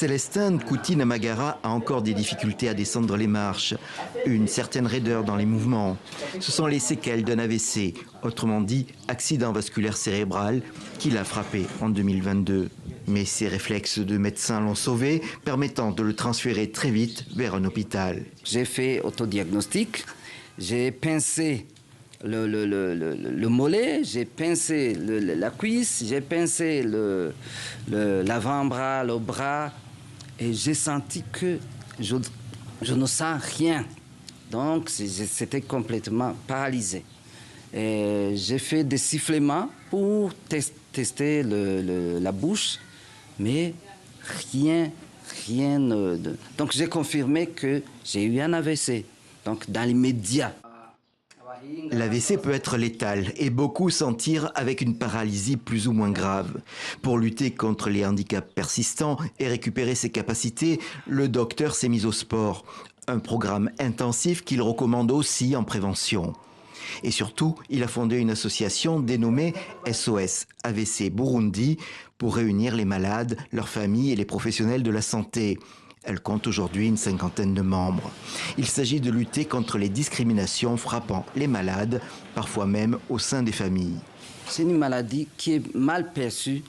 Célestin Nkouti-Namagara a encore des difficultés à descendre les marches, une certaine raideur dans les mouvements. Ce sont les séquelles d'un AVC, autrement dit accident vasculaire cérébral, qui l'a frappé en 2022. Mais ses réflexes de médecin l'ont sauvé, permettant de le transférer très vite vers un hôpital. J'ai fait autodiagnostic, j'ai pincé le mollet, j'ai pincé la cuisse, j'ai pincé l'avant-bras, le bras, et j'ai senti que je ne sens rien. Donc, c'était complètement paralysé. Et j'ai fait des sifflements pour tester la bouche, mais rien. Donc, j'ai confirmé que j'ai eu un AVC, donc dans l'immédiat. L'AVC peut être létal et beaucoup s'en tirent avec une paralysie plus ou moins grave. Pour lutter contre les handicaps persistants et récupérer ses capacités, le docteur s'est mis au sport. Un programme intensif qu'il recommande aussi en prévention. Et surtout, il a fondé une association dénommée SOS AVC Burundi pour réunir les malades, leurs familles et les professionnels de la santé. Elle compte aujourd'hui une 50aine de membres. Il s'agit de lutter contre les discriminations frappant les malades, parfois même au sein des familles. C'est une maladie qui est mal perçue,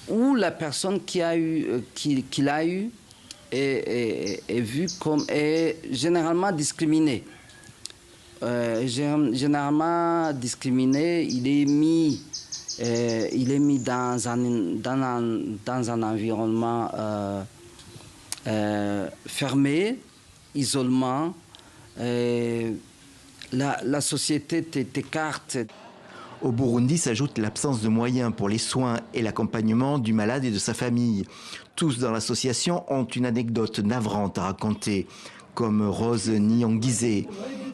où la personne qui l'a eu est vue comme généralement discriminée. Généralement discriminé, il est mis dans un environnement fermé, isolement. La société t'écarte. Au Burundi s'ajoute l'absence de moyens pour les soins et l'accompagnement du malade et de sa famille. Tous dans l'association ont une anecdote navrante à raconter, comme Rose Nyongizé.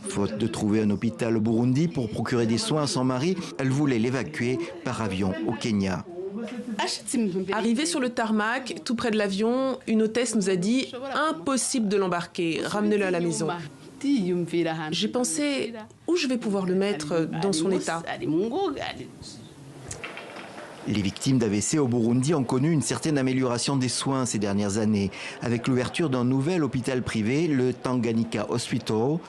Faute de trouver un hôpital au Burundi pour procurer des soins à son mari, elle voulait l'évacuer par avion au Kenya. Arrivé sur le tarmac, tout près de l'avion, une hôtesse nous a dit « Impossible de l'embarquer, ramenez-le à la maison ». J'ai pensé « Où je vais pouvoir le mettre dans son état ?» Les victimes d'AVC au Burundi ont connu une certaine amélioration des soins ces dernières années, avec l'ouverture d'un nouvel hôpital privé, le Tanganyika Hospital.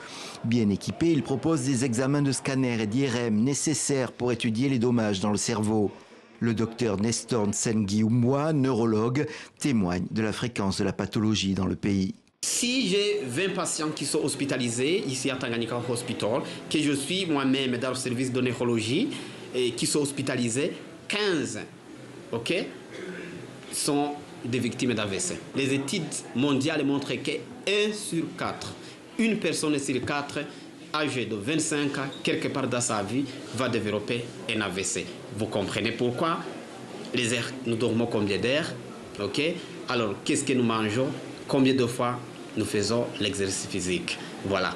Bien équipé, il propose des examens de scanner et d'IRM nécessaires pour étudier les dommages dans le cerveau. Le docteur Nestor Nsengi-Umwa, neurologue, témoigne de la fréquence de la pathologie dans le pays. Si j'ai 20 patients qui sont hospitalisés ici à Tanganyika Hospital, que je suis moi-même dans le service de neurologie et qui sont hospitalisés, 15 sont des victimes d'AVC. Les études mondiales montrent que 1 sur 4, une personne sur 4 âgée de 25 ans, quelque part dans sa vie, va développer un AVC. Vous comprenez pourquoi? Les airs, nous dormons combien d'heures? Alors, qu'est-ce que nous mangeons? Combien de fois nous faisons l'exercice physique? Voilà.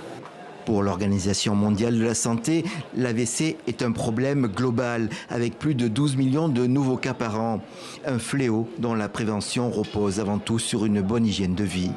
Pour l'Organisation mondiale de la santé, l'AVC est un problème global avec plus de 12 millions de nouveaux cas par an. Un fléau dont la prévention repose avant tout sur une bonne hygiène de vie.